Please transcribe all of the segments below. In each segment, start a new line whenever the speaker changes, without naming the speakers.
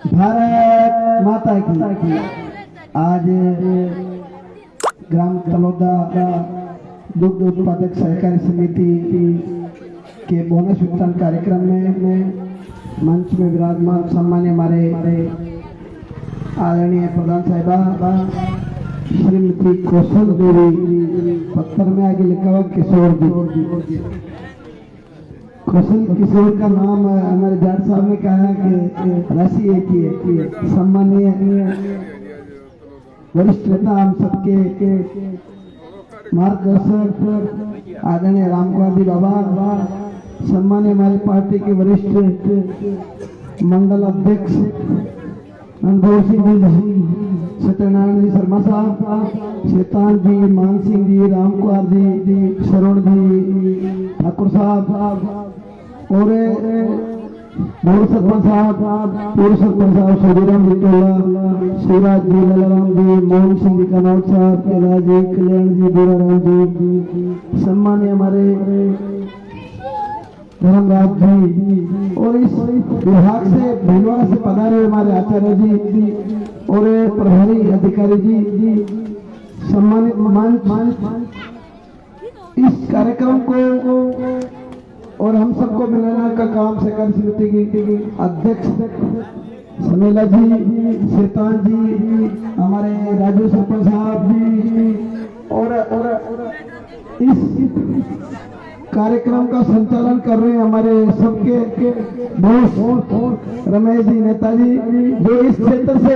भारत माता की। आज ग्राम तलोदा दुग्ध उत्पादक सहकारी समिति के बोनस वितरण कार्यक्रम में मंच में विराजमान सम्मान्य हमारे आदरणीय प्रधान साहिबा श्रीमती कौशल देवी, पत्थर में आगे लिखा हुआ किशोर जी। कौशल किशोर का नाम हमारे जाट साहब ने कहा कि राशि एक ही है। सम्मानीय वरिष्ठ नेता हम सबके मार्गदर्शक आदरणीय रामकुमार जी बाबा, सम्मानीय हमारी पार्टी के वरिष्ठ मंडल अध्यक्ष अनुभव सिंह जी, सत्यनारायण जी शर्मा साहब, शैतान जी, मान सिंह जी, रामकुमार जी, शरण जी, ठाकुर साहब और पूर्व सरपंच साहब सूर्यराम जी टोला, शिवराज जी, ललाराम जी, मोहन सिंह जी कनौत साहब, कैलाश जी, कल्याण जी, बुराराम जी, सम्मान्य हमारे धर्मराज जी और इस विभाग से भीलवाड़ा से पधारे हमारे आचार्य जी और प्रभारी अधिकारी जी, सम्मानित मान इस कार्यक्रम को और हम सबको मिलाना का काम सहकारी समिति की अध्यक्ष समेला जी, शैतान जी, हमारे राजू सरपंच साहब जी और इस कार्यक्रम का संचालन कर रहे हैं हमारे सबके दोस्त रमेश जी, नेताजी, जो इस क्षेत्र से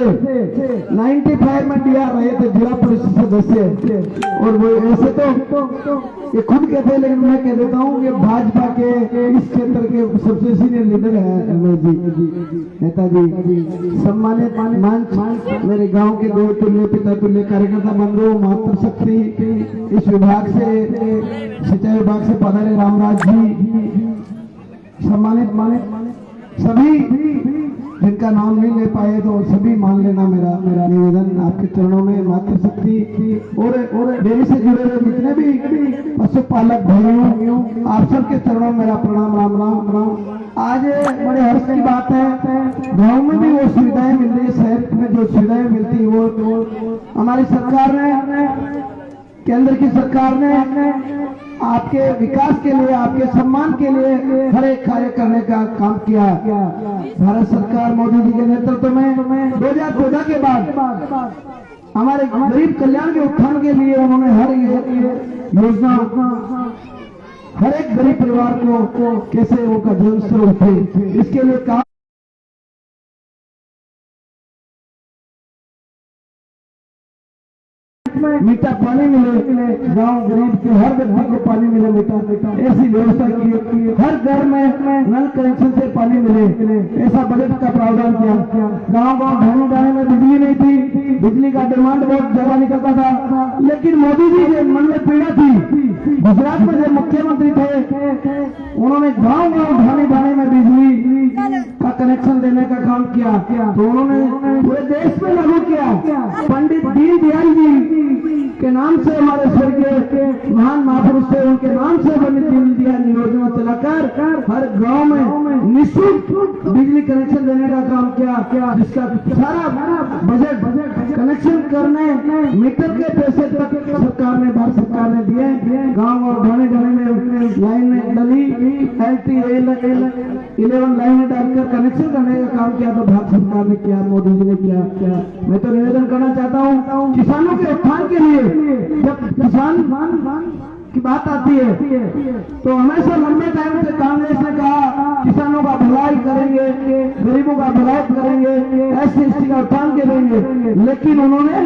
95 में बिहार रहे थे जिला परिषद सदस्य। और वो ऐसे तो ये खुद कहते हैं, लेकिन मैं कह देता हूँ ये भाजपा के इस क्षेत्र के सबसे सीनियर लीडर है रमेश जी, नेताजी। सम्मानित मंच मेरे गांव के दो तुल्य पिता तुल्य कार्यकर्ता बंधु, मातृशक्ति इस विभाग से सिंचाई विभाग से पधारे रामराज जी, सम्मानित सभी जिनका नाम नहीं ले पाए तो सभी मान लेना मेरा निवेदन आपके चरणों में। मातृशक्ति और डेयरी से जुड़े हुए जितने भी पशुपालक भाइयों, आप सबके चरणों में मेरा प्रणाम। राम। आज बड़े हर्ष की बात है, गाँव में भी वो सुविधाएं मिल रही है, शहर में जो सुविधाएं मिलती वो हमारी सरकार ने, केंद्र की सरकार ने आपके विकास के लिए, आपके सम्मान के लिए हर एक कार्य करने का काम किया। भारत सरकार मोदी जी के नेतृत्व में 2014 के बाद हमारे गरीब कल्याण के उत्थान के लिए उन्होंने हर योजना, हर एक गरीब परिवार को कैसे उनका जीवन स्तर उठे इसके लिए काम। मीठा पानी मिले, गांव गरीब के हर व्यक्ति को पानी मिले मीठा, ऐसी व्यवस्था की। हर घर में नल कनेक्शन से पानी मिले, ऐसा बजट का प्रावधान किया। गांव ढाने में बिजली नहीं थी, बिजली का डिमांड बहुत ज्यादा निकलता था, लेकिन मोदी जी के मन में पीड़ा थी। गुजरात में जब मुख्यमंत्री थे उन्होंने गांव ढाने में बिजली का कनेक्शन देने का काम किया, तो उन्होंने पूरे देश में लागू किया। पंडित दीनदयाल जी के नाम से हमारे स्वर्गीय महान महापुरुष थे, उनके नाम से बनी दीनदयाल योजना चलाकर हर गांव में निःशुल्क बिजली कनेक्शन देने का काम किया, जिसका सारा बजट कनेक्शन करने मीटर के पैसे तक सरकार ने, भारत सरकार ने दिए। गांव और ढाने में लाइन डली, LT11 लाइन डालकर कनेक्शन करने का काम किया, तो भारत सरकार ने किया, मोदी जी ने किया। मैं तो निवेदन करना चाहता हूँ किसानों के उत्थान के लिए, जब किसान की बात आती है तो हमेशा लंबे टाइम से कांग्रेस ने कहा किसानों का भलाई करेंगे, गरीबों का भलाई करेंगे, SC/ST का उत्थान करेंगे, लेकिन उन्होंने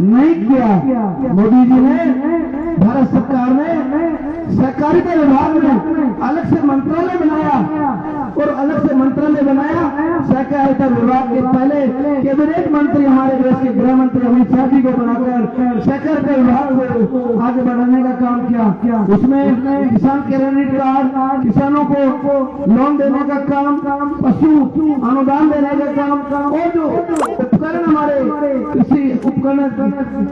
नहीं किया। मोदी जी ने, भारत सरकार ने सहकारिता विभाग में अलग से मंत्रालय बनाया और अलग से मंत्रालय बनाया सहकारिता विभाग के पहले कैबिनेट मंत्री हमारे देश के गृह मंत्री अमित शाह जी को बनाकर सहकारिता विभाग को आगे बढ़ाने का काम किया। उसमें किसान क्रेडिट कार्ड, किसानों को लोन देने का काम, पशु अनुदान देने का काम और जो उपकरण हमारे कृषि उपकरण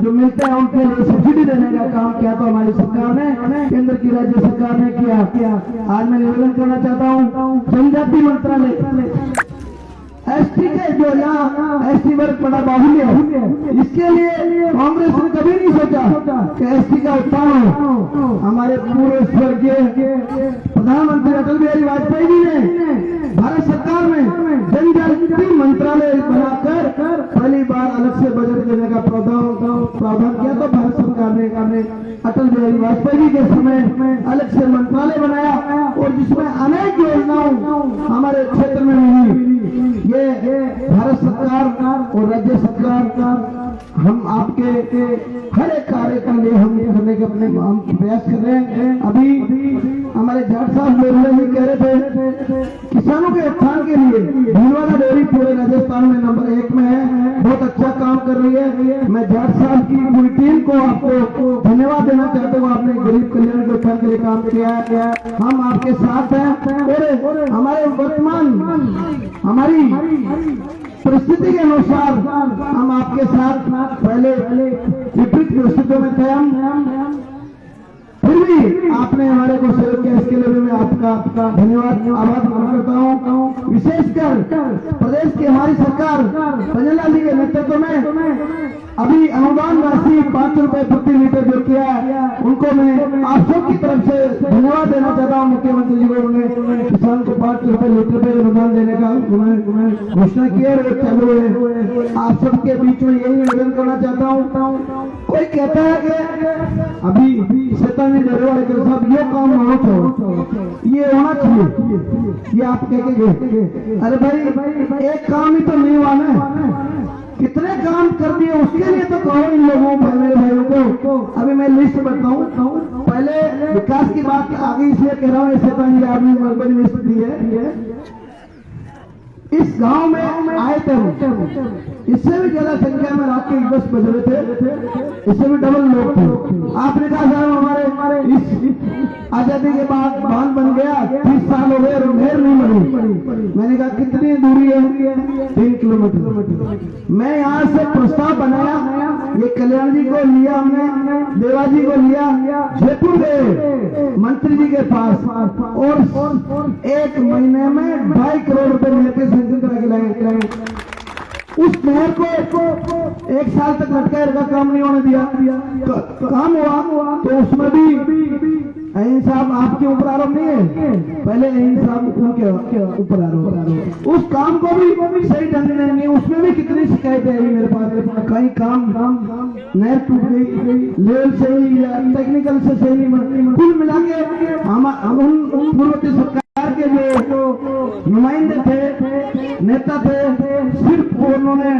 जो मिलते हैं उनके लिए सब्सिडी देने का काम किया, तो हमारी सरकार ने, केंद्र की राज्य सरकार ने किया। आज मैं निवेदन करना चाहता हूँ जनजाति मंत्रालय, ST के जो यहाँ एसटी वर्ग बड़ा बाहुल्य है, इसके लिए कांग्रेस ने कभी नहीं सोचा कि एसटी का उत्थान हो। हमारे पूर्व स्वर्गीय प्रधानमंत्री अटल बिहारी वाजपेयी जी ने भारत सरकार में जनजाति मंत्रालय बनाकर पहली बार अलग से बजट देने का प्रावधान किया। तो भारत सरकार ने अटल बिहारी वाजपेयी जी के समय अलग से मंत्रालय बनाया और जिसमें अनेक योजनाओं हमारे क्षेत्र में मिली। ये भारत सरकार और राज्य सरकार हम आपके हर एक कार्य के लिए हम करने के अपने प्रयास कर रहे हैं। अभी हमारे जाट साहब लोग कह रहे थे किसानों के उत्थान के लिए भीलवाड़ा डेयरी पूरे राजस्थान में नंबर 1 में है, बहुत अच्छा काम कर रही है। मैं जाट साहब की पूरी टीम को आपको धन्यवाद देना चाहता हूँ। आपने गरीब कल्याण के उत्थान के लिए काम किया, हम आपके साथ हैं और हमारे वर्तमान हमारी परिस्थिति के अनुसार हम आपके साथ पहले विपरीत परिस्थितियों में थे, हम फिर भी आपने हमारे को सहयोग किया, इसके लिए मैं आपका धन्यवाद आभार करता हूँ। विशेषकर प्रदेश की हमारी सरकार संजय लाल जी के नेतृत्व में अभी अनुदान राशि 5 रुपए प्रति लीटर जो किया है, उनको मैं आप सबकी तरफ से धन्यवाद देना चाहता हूँ। मुख्यमंत्री जी को उन्होंने किसान को 5 रुपए लीटर पे अनुदान देने का उन्होंने घोषणा की है, चालू है। आप सबके बीच में यही निवेदन करना चाहता हूँ। कोई कहता है कि अभी शैतानी डरवाड़े के साथ ये काम होना चाहिए, ये होना चाहिए, ये आप कह के अरे भाई एक काम ही तो नहीं हुआ ना, कितने काम कर दिए उसके लिए तो कहो इन लोगों मेरे भाइयों को। अभी मैं लिस्ट बताऊं, पहले विकास की बात आगे इसलिए कह रहा हूँ, शैतानी जी आपने बड़ी लिस्ट दी है। इस गांव में आए थे, इससे भी ज्यादा संख्या में रात के 10 बज रहे थे, इससे भी डबल लोग थे। आपने कहा साहब हमारे इस आजादी के बाद बांध बन गया, 30 साल हो गए और नहर नहीं बनी। मैंने कहा कितनी दूरी है? 3 किलोमीटर। मैं यहाँ से प्रस्ताव बनाया, ये कल्याण जी को लिया, हमने देवा जी को लिया, जयपुर गए मंत्री जी के पास और 1 महीने में 2.5 करोड़ रुपए मिलकर सेंक्शन करा के लाए। उस नहर को 1 साल तक लटकाए रखा, काम नहीं होने दिया। काम हुआ तो उसमें भी अहीन साहब आपके ऊपर आरोप नहीं है, पहले अहीन साहब उनके ऊपर आरोप। उस काम को भी सही ढंग से नहीं, उसमें भी कितनी शिकायतें आई मेरे पास। कहीं काम नहर टूट गई, लेवल सही या टेक्निकल से सही नहीं। कुल मिला के हम उन पूर्ववर्ती सरकार के जो नुमाइंदे थे, नेता थे, सिर्फ उन्होंने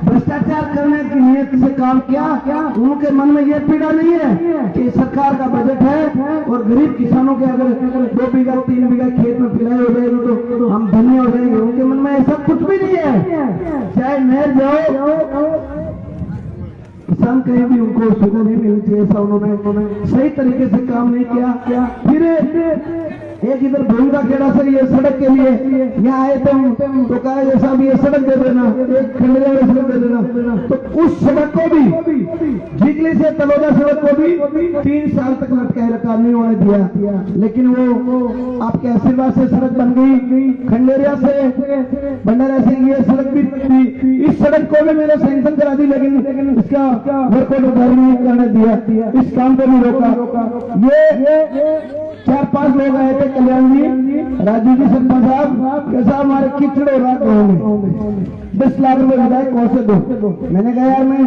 भ्रष्टाचार करने की नीयत से काम किया। उनके मन में यह पीड़ा नहीं है कि सरकार का बजट है और गरीब किसानों के अगर 2 बीघा 3 बीघा खेत में पिलाई हो जाएगी तो हम धन्य हो जाएंगे। उनके मन में ऐसा कुछ भी नहीं है। चाहे नहर जाओ, किसान कहीं भी उनको सुविधा नहीं मिलनी चाहिए, ऐसा उन्होंने सही तरीके से काम नहीं किया। फिर एक इधर भूंगा खेड़ा से ये सड़क के लिए यहाँ आए तो कहा जैसा भी ये सड़क दे देना, एक खंडरिया में सड़क दे देना। तो उस सड़क को भी झिकली से तलोदा सड़क को भी 3 साल तक लटकाए रखा, नहीं होने दिया। लेकिन वो आपके आशीर्वाद से सड़क बन गई। खंडेरिया से भंडारा सिंह ये सड़क भी, इस सड़क को भी मैंने सैंक्शन करा दी, लेकिन इसका वर्क उधार नहीं करने दिया, इस काम को भी रोका। ये 4-5 लोग आए थे, कल्याण जी, राजू जी, सरपंच साहब के साथ हमारे कीचड़ हो रहा होंगे 10 लाख रुपए विधायक कौन से दो। मैंने कहा यार मैं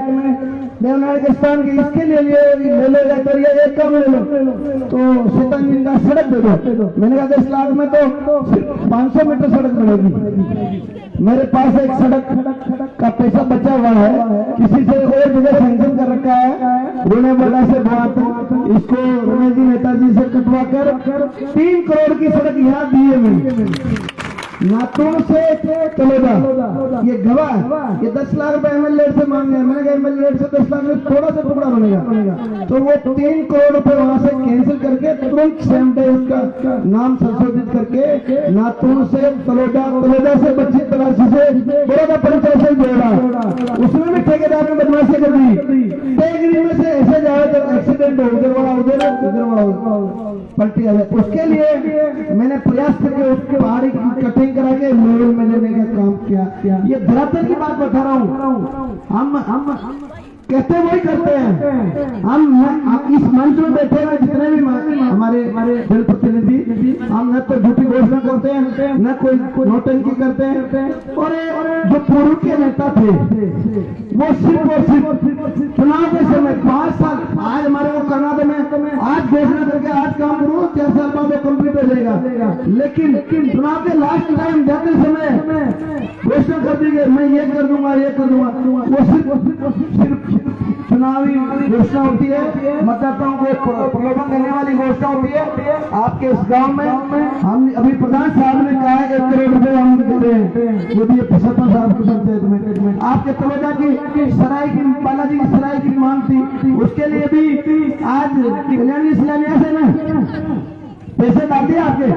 देवनारायण के स्थान के इसके लिए ले लो जाकर ये एक काम ले लो तो शैतानी का सड़क दे दो। मैंने कहा 10 लाख में तो 500 मीटर सड़क बनेगी। मेरे पास एक सड़क का पैसा बचा हुआ है, किसी से और जगह सैंक्शन कर रखा है, रोने वाला से बात, इसको रमेश जी नेताजी से कटवा कर 3 करोड़ की सड़क यहाँ दी है मैंने, नातून से तलोदा। ये गवाह, ये 10 लाख रुपए एमएलए से मांगे। मैंने कहा एमएलए से 10 लाख में थोड़ा सा टुकड़ा बनेगा, तो वो 3 करोड़ रुपए वहां से कैंसिल करके तुरंत सेम डे उसका नाम संशोधित करके नातून से तलोदा, तलोदा से बच्ची तलाशी से बड़ौदा पंचायत से जोड़ा। उसमें भी ठेकेदार ने बदमाशी कर दी। टेगरी में से ऐसे जाए तो एक्सीडेंट एक्सीडेंट हो, उधर वाला उधर, इधर वाला पलटी आ जाए। उसके लिए मैंने प्रयास करके उसके पहाड़ी की कटिंग करा के लेवल में लेने का काम किया। ये धरातल की बात बता रहा हूँ। हम कहते वही करते हैं। हम इस मंच में बैठे हुए जितने भी हमारे जनप्रतिनिधि, हम न तो झूठी घोषणा करते हैं, न कोई नौटंकी करते हैं। और जो पूर्व के नेता थे वो सिर्फ और सिर्फ चुनाव के समय 5 साल, आज हमारे को कर्नाटक में आज घोषणा करके आज काम करो, 4 साल बाद वो कंप्लीट हो जाएगा। लेकिन चुनाव के लास्ट टाइम जाते समय घोषणा कर दी गई, मैं ये कर दूंगा, ये कर दूंगा। वो सिर्फ चुनावी घोषणा होती है, मतदाताओं को प्रलोभन देने वाली घोषणा होती है। आपके इस गांव में हम अभी प्रधान साहब ने कहा है 1 करोड़ रुपए हम दे रहे हैं, जो भी 75 साहब की पंचायत में। आपके तलोजा की सराय की, बालाजी की सराय की मांग थी, उसके लिए भी आज कल्याणी शिलान्यास है ना, पैसे डाल दिए आपके,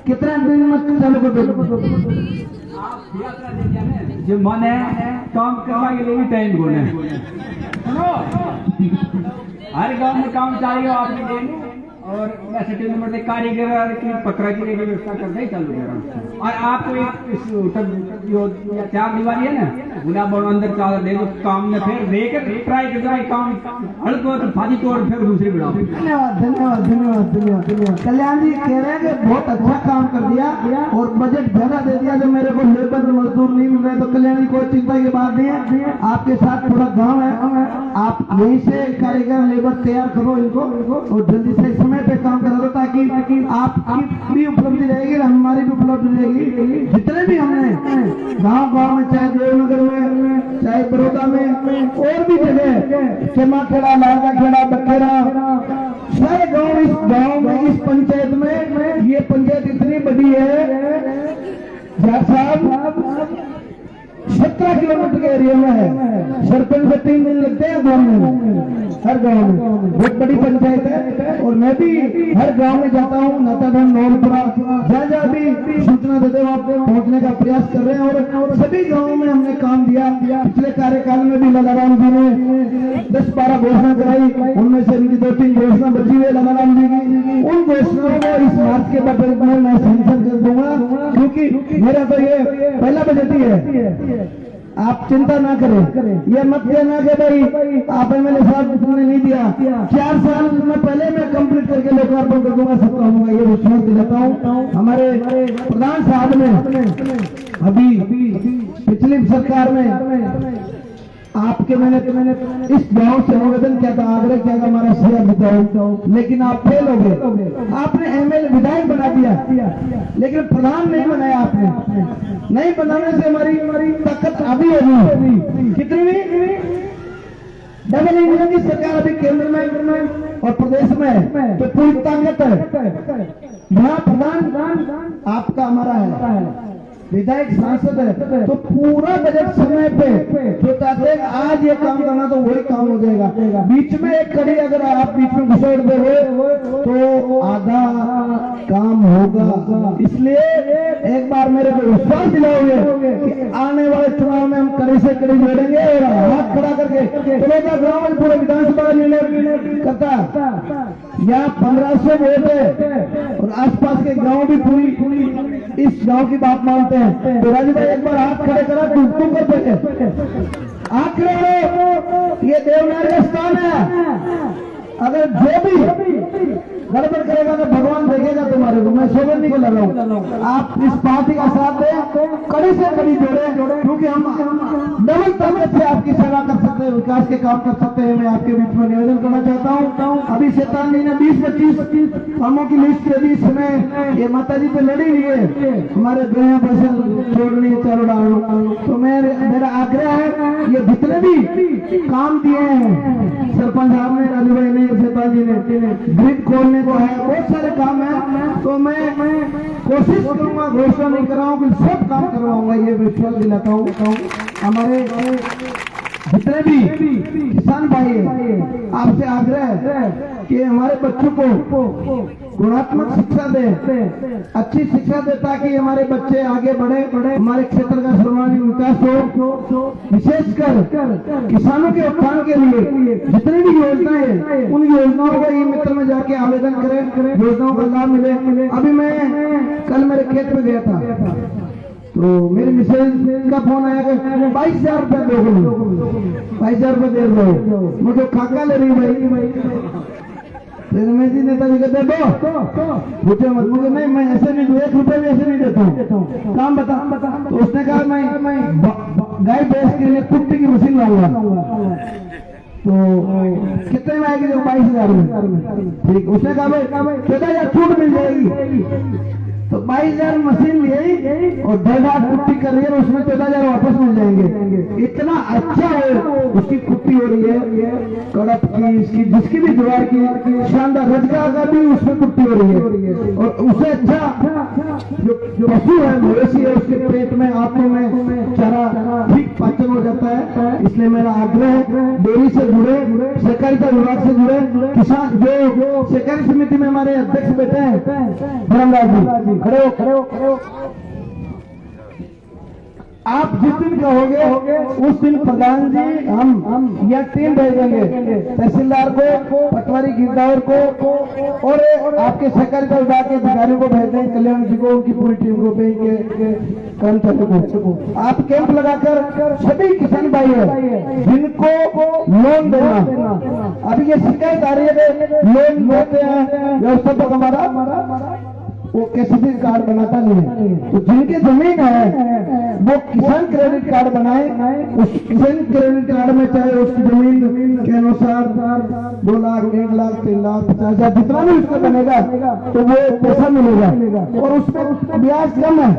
कितने दिन में चालू कर जो मन है काम करने के लिए भी टाइम को हर गांव में काम चाहिए आपने देने, और मैं सिटी नंबर कारीगर की पकड़ा की व्यवस्था करना ही चालू कर रहा हूँ। और आपको एक 4 दीवारी है ना, गुना बड़ो अंदर चाल दे दो काम में, फिर देख ट्राई कर काम हल्को तो फादी तोड़ फिर दूसरी बढ़ाओ। धन्यवाद धन्यवाद धन्यवाद धन्यवाद धन्यवाद। कल्याण जी कह रहे हैं कि बहुत अच्छा काम कर दिया और बजट ज्यादा दे दिया, जो मेरे को लेबर मजदूर नहीं मिल रहे। तो कल्याण जी कोई चिंता की बात नहीं है, आपके साथ थोड़ा गाँव है, आप यहीं से कारीगर लेबर तैयार करो इनको, और जल्दी से समय पे काम करा दो, ताकि आपकी भी उपलब्धि रहेगी, हमारी भी उपलब्धि रहेगी। जितने भी हमने गांव में, चाहे देवनगर में, चाहे बड़ौदा में, और भी जगह चमा खेड़ा, लागा खेड़ा, बखेरा, सारे गांव में इस पंचायत में, ये पंचायत इतनी बड़ी है जाट साहब, 17 किलोमीटर के एरिया में है। सरपंच से 3 दिन लगते हैं गाँव में, हर गांव में। बहुत बड़ी पंचायत है, और मैं भी हर गांव में जाता हूँ, नाताधन, नौलपुरा, जहाँ भी सूचना देते हुए पहुंचने का प्रयास कर रहे हैं। और सभी गाँवों में हमने काम दिया। पिछले कार्यकाल में भी ललाराम जी ने 10-12 घोषणा कराई, उनमें से इनकी 2-3 घोषणा बची हुई ललाराम जी की। उन घोषणाओं को इस मार्च के बजट में मैं सैंक्शन कर दूंगा, क्योंकि मेरा तो ये पहला बजट ही है। आप चिंता ना करें, ये मत कहना कि भाई आप एमएलए साहब तुमने नहीं दिया, 4 साल में पहले मैं कंप्लीट करके लोकार्पण कर दूंगा, सब कहूंगा, ये विश्वास दिलाता हूँ। हमारे प्रधान साहब ने अभी पिछली सरकार में आपके मैंने इस गांव से निवेदन किया था, आग्रह किया था, हमारा शहर जिताओ, लेकिन आप फेल हो गए। आपने एमएलए विधायक बना दिया, लेकिन प्रधान नहीं बनाया आपने। नहीं बनाने से हमारी ताकत अभी होगी, कितनी भी डबल इंजन की सरकार अभी केंद्र में और प्रदेश में, तो पूरी ताकत है। यहाँ प्रधान आपका हमारा है, विधायक सांसद है, तो पूरा बजट समय पे जो चाहते हैं आज ये काम करना, तो वही काम हो जाएगा। बीच में एक कड़ी अगर आप बीच में घुसोड़ दोगे तो आधा काम होगा। इसलिए एक बार मेरे को विश्वास दिलाओगे कि आने वाले चुनाव में हम कड़ी से कड़ी जोड़ेंगे, और हाथ खड़ा करके तलोजा गाँव में पूरे विधानसभा निर्णय करता। यहाँ 1500 वोट है, और आसपास के गांव भी पूरी इस गांव की बात मानते हैं। तो राजू भाई एक बार हाथ खड़े करा, तुम कर सके हाथ खड़े करो। ये देवनार का स्थान है, अगर जो भी गड़बड़ करेगा तो भगवान देखेगा तुम्हारे को। मैं सोगंदी को लगा हूँ, आप इस पार्टी का साथ दें, कड़ी से कड़ी जोड़े, क्योंकि हम डबल ताकत से आपकी सेवा कर सकते हैं, विकास के काम कर सकते हैं। मैं आपके बीच में निवेदन करना चाहता हूँ, अभी शैतान जी ने 20-25 कामों की लिस्ट दे दी, इसमें ये माता जी पे लड़ी हुई है, हमारे गृह पैसे छोड़नी है, चारों डालो। तो मेरा आग्रह है, ये जितने भी काम दिए हैं सरपंच साहब ने, राजू भाई ने, शैतान जी ने, ग्रिड खोलने को है, बहुत सारे काम है, तो मैं कोशिश करूंगा, घोषणा नहीं कर रहा हूँ कि सब काम करवाऊंगा, ये विश्वास दिलाता हूँ। हमारे जितने भी किसान भाई है, आपसे आग्रह है कि हमारे बच्चों को गुणात्मक शिक्षा दे, अच्छी शिक्षा दे, ताकि हमारे बच्चे आगे बढ़े, हमारे क्षेत्र का सर्वांगीण विकास हो। विशेषकर किसानों के उत्थान के लिए जितनी भी योजनाएं हैं, उन योजनाओं का ई मित्र में जाके आवेदन करें, योजनाओं का लाभ मिले। अभी मैं कल मेरे खेत में गया था, तो मेरे मिसेज का फोन आया कि 22,000 रुपया दो, 22,000 रुपया दे रहे हो, मुझे खाका ले रही भाई। रमेश जी नेताजी कहते दो, पूछे मत, मुझे नहीं, मैं ऐसे नहीं दूँ, 1 रुपये भी ऐसे नहीं देता हूँ, काम बता। तो उसने कहा मैं गाय भैंस के लिए कुट्टी की मशीन लाऊंगा। तो कितने में आएगी? 22,000 में। ठीक, उसने कहा भाई 14,000 छूट मिल जाएगी। तो 22,000 मशीन लिए और 1.5 कुट्टी कर रही है, उसमें 14,000 वापस मिल जाएंगे। इतना अच्छा है, उसकी कुट्टी हो रही है कड़प की, इसकी जिसकी भी जुगाड़ की शानदार, रजगा का भी उसमें कुट्टी हो रही है। और उससे अच्छा जो पशु है, मवेशी है, उसके पेट में, आंतों में चारा ठीक पाचन हो जाता है। इसलिए मेरा आग्रह है, डेयरी से जुड़े, सहकारिता विभाग से जुड़े किसान, जो सहकारी समिति में हमारे अध्यक्ष बैठे हैं धर्मराज जी, खड़े हो। आप जिस दिन कहोगे उस दिन प्रधान जी हम यह टीम भेजेंगे, तहसीलदार को, पटवारी गिरदावर को और आपके सहकारिता विभाग के अधिकारियों को भेज देंगे, कल्याण जी को, उनकी पूरी टीम को, बैंक के कर्मचारियों को। आप कैंप लगाकर सभी किसान भाई है जिनको लोन देना, अभी ये शिकायत आ रही है लोन देते हैं व्यवस्थापक हमारा वो केसीसी कार्ड बनाता नहीं है, तो जिनकी जमीन है वो किसान क्रेडिट कार्ड बनाए। उस किसान क्रेडिट कार्ड में चाहे उसकी जमीन के अनुसार 2 लाख, 1 लाख, 3 लाख, 50,000 जितना भी उसका बनेगा तो वो पैसा मिलेगा, और उसमें ब्याज कम है।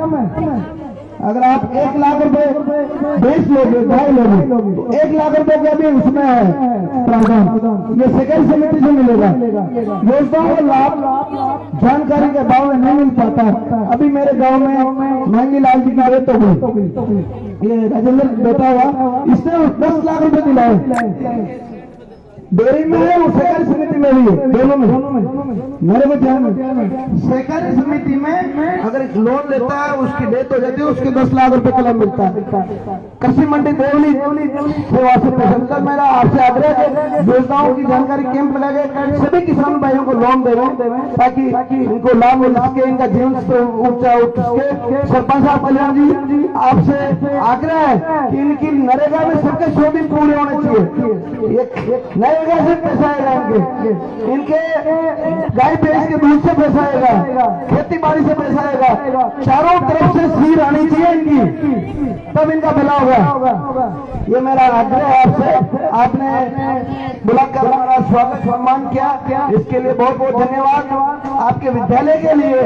अगर आप 1 लाख रुपए बेच लोगे, गाय लोगे, तो 1 लाख रुपए का भी उसमें है प्रावधान, ये सहकारी समिति से मिलेगा। योजनाओं का लाभ जानकारी के भाव में नहीं मिल पाता। अभी मेरे गांव में महंगी लाल जी की डेथ हो गई, ये राजेंद्र बेटा हुआ, इसने 10 लाख रुपए दिलाए, डेयरी में है और सहकारी समिति में भी है, दोनों में। मेरे को ध्यान में सहकारी समिति में अगर लोन लेता है, उसकी डेथ हो जाती है, उसके 10 लाख रुपए का लाभ मिलता है। कृषि मंडी देवली सेवा से कल मेरा आपसे आग्रह है, योजनाओं की जानकारी कैंप लगा के सभी किसान भाइयों को लोन देवे, ताकि इनको लाभ मिल सके, इनका जीवन ऊंचा उठ सके। सरपंच साहब कल्याण जी, आपसे आग्रह है कि इनकी नरेगा में सबके 100 दिन पूरे होने चाहिए। नरेगा से पैसा आएगा, इनके गाय भैंस के दूध से पैसा आएगा, खेती बाड़ी से पैसा आएगा, चारों तरफ से सीर आनी चाहिए इनकी, तब इनका भला होगा। ये मेरा आग्रह है आपसे। आपने बुलाकर हमारा स्वागत सम्मान किया, इसके लिए बहुत बहुत धन्यवाद। आपके विद्यालय के लिए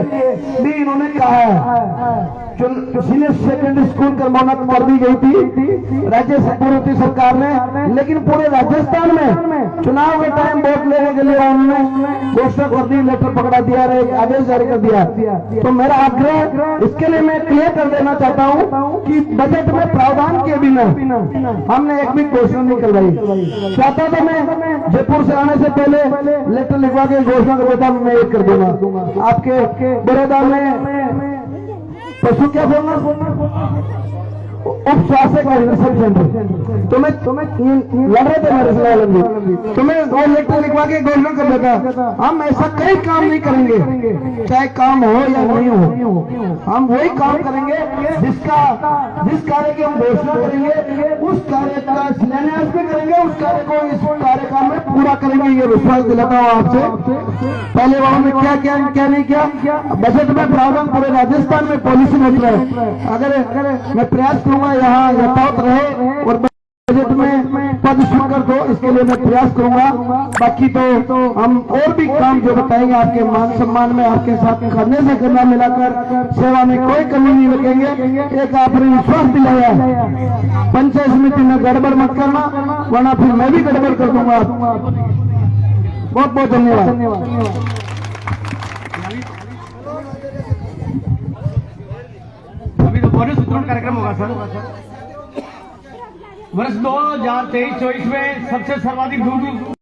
भी इन्होंने कहा है, सीनियर सेकेंडरी स्कूल कर्मोन्नत कर दी गई थी राज्य पूर्व सरकार ने, लेकिन पूरे राजस्थान में चुनाव के टाइम वोट लेने के लिए उन्होंने घोषणा कर दी, लेटर पकड़ा दिया, आदेश जारी कर दिया। तो मेरा आग्रह, इसके लिए मैं क्लियर कर देना चाहता हूँ कि बजट में प्रावधान के बिना हमने एक भी घोषणा नहीं करवाई। चाहता था मैं जयपुर से आने से पहले लेटर लिखवा के घोषणा कर देता, मैं एक कर दूंगा। आपके बड़ौदा में पशु क्या बोलना, उप स्वास्थ्य का सब सेंटर, तुम्हें लड़ रहे थे मेरे से, तुम्हें वो लेटर लिखवा के घोषणा कर देता। हम ऐसा कई काम नहीं करेंगे, चाहे काम हो या नहीं हो, हम वही काम करेंगे जिस कार्य की हम घोषणा करेंगे, उस कार्य का शिलान्यास भी करेंगे, उस कार्य को इस कार्यकाल में पूरा करेंगे। ये विश्वास दिलाता हूँ आपसे। पहले वालों में क्या नहीं किया, बजट में प्रावधान पूरे राजस्थान में पॉलिसी बन रहा है। अगर मैं प्रयास करूंगा यहाँ यथावत रहे और बजट में पद स्वीकार दो, इसके लिए मैं प्रयास करूंगा। बाकी तो हम और भी काम जो बताएंगे आपके मान सम्मान में, आपके साथ करने से करना मिलाकर सेवा में कोई कमी नहीं रखेंगे। एक आपने विश्वास दिलाया, पंचायत समिति में गड़बड़ मत करना, वरना फिर मैं भी गड़बड़ कर दूंगा। बहुत बहुत धन्यवाद।
बोनस वितरण कार्यक्रम होगा सर। वर्ष 2023-24 में सबसे सर्वाधिक दूध